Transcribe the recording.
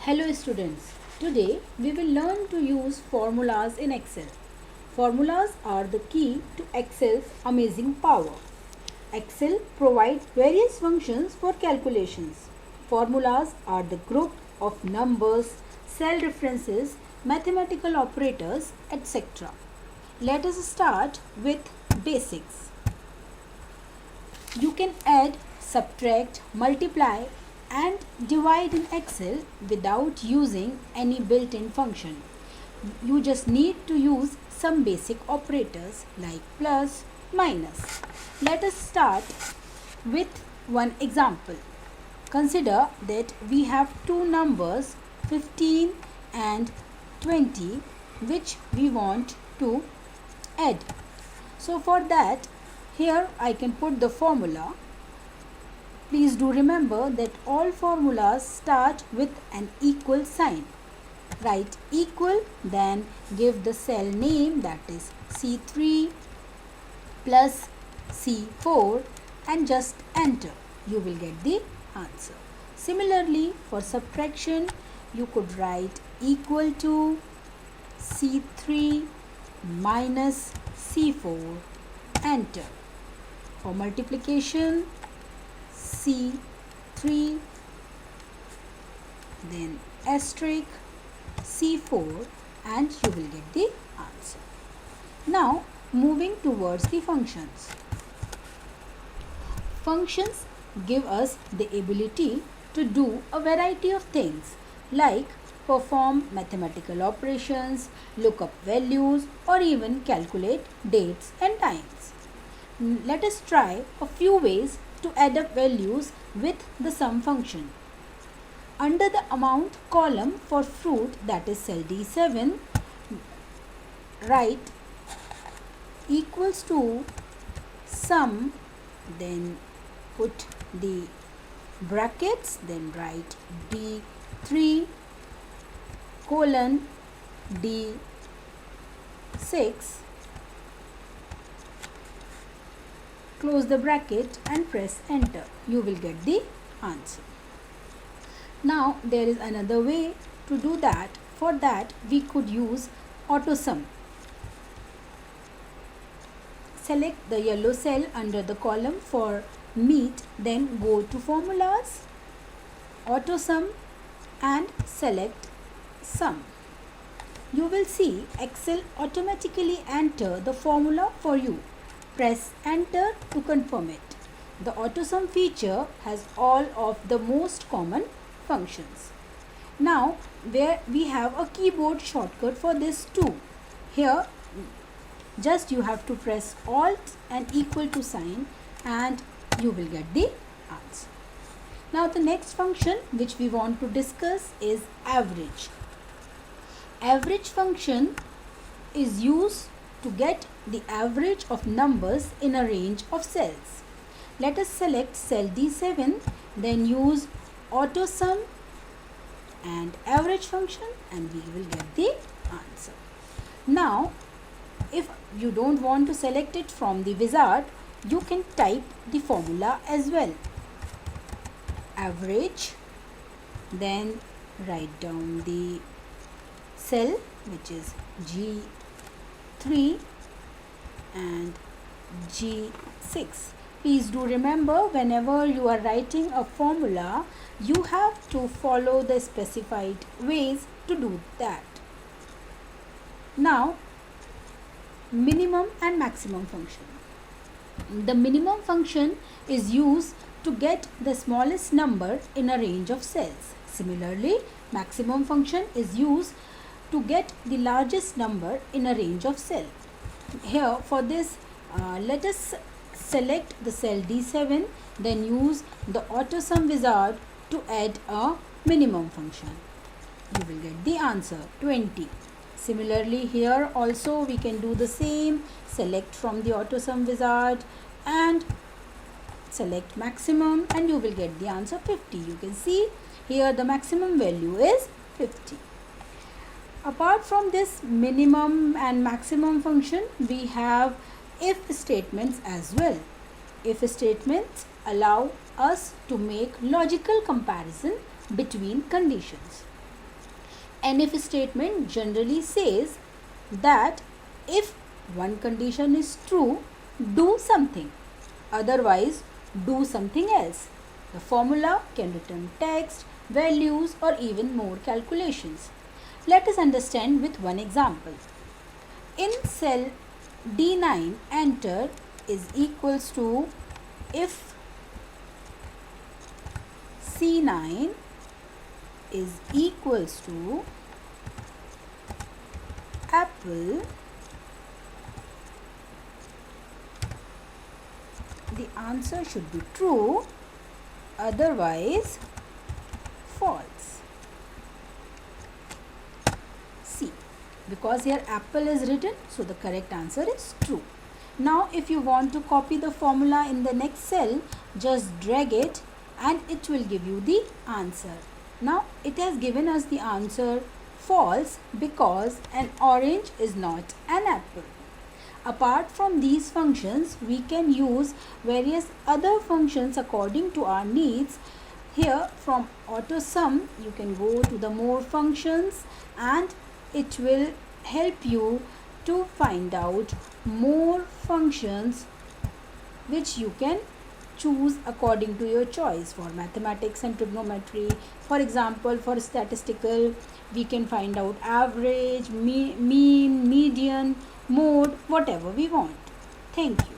Hello students, today we will learn to use formulas in Excel. Formulas are the key to Excel's amazing power. Excel provides various functions for calculations. Formulas are the group of numbers, cell references, mathematical operators, etc. Let us start with basics. You can add, subtract, multiply and divide in Excel without using any built-in function. You just need to use some basic operators like plus, minus. Let us start with one example. Consider that we have two numbers 15 and 20 which we want to add. So for that, here I can put the formula. Please do remember that all formulas start with an equal sign. Write equal, then give the cell name, that is C3 plus C4, and just enter. You will get the answer. Similarly, for subtraction, you could write equal to C3 minus C4, enter. For multiplication, C3 then asterisk C4 and you will get the answer. Now moving towards the functions. Functions give us the ability to do a variety of things like perform mathematical operations, look up values or even calculate dates and times. Let us try a few ways to add up values with the sum function. Under the amount column for fruit, that is cell D7, write equals to sum, then put the brackets, then write D3 colon D6, close the bracket and press enter. You will get the answer. Now there is another way to do that. For that we could use auto sum. Select the yellow cell under the column for meat, then go to formulas, auto sum and select sum. You will see Excel automatically enter the formula for you. Press enter to confirm it. The AutoSum feature has all of the most common functions. Now where we have a keyboard shortcut for this too. Here just you have to press Alt and equal to sign and you will get the answer. Now the next function which we want to discuss is average. Average function is used to get the average of numbers in a range of cells. Let us select cell D7, then use auto sum and average function and we will get the answer. Now if you don't want to select it from the wizard, you can type the formula as well. Average, then write down the cell which is G3 and G6. Please do remember, whenever you are writing a formula, you have to follow the specified ways to do that. Now, minimum and maximum function. The minimum function is used to get the smallest number in a range of cells. Similarly, maximum function is used to get the largest number in a range of cells. Here for this, let us select the cell D7, then use the auto sum wizard to add a minimum function. You will get the answer 20. Similarly, here also we can do the same. Select from the auto sum wizard and select maximum and you will get the answer 50. You can see here the maximum value is 50. Apart from this minimum and maximum function, we have if statements as well. If statements allow us to make logical comparison between conditions. An if statement generally says that if one condition is true, do something, otherwise do something else. The formula can return text, values, or even more calculations. Let us understand with one example. In cell D9, enter is equals to if C9 is equals to apple, the answer should be true, otherwise false. C, because here apple is written, so the correct answer is true. Now if you want to copy the formula in the next cell, just drag it and it will give you the answer. Now it has given us the answer false because an orange is not an apple. Apart from these functions, we can use various other functions according to our needs. Here from auto sum, you can go to the more functions and it will help you to find out more functions which you can choose according to your choice. For mathematics and trigonometry, for example, for statistical, we can find out average, mean, median, mode, whatever we want. Thank you.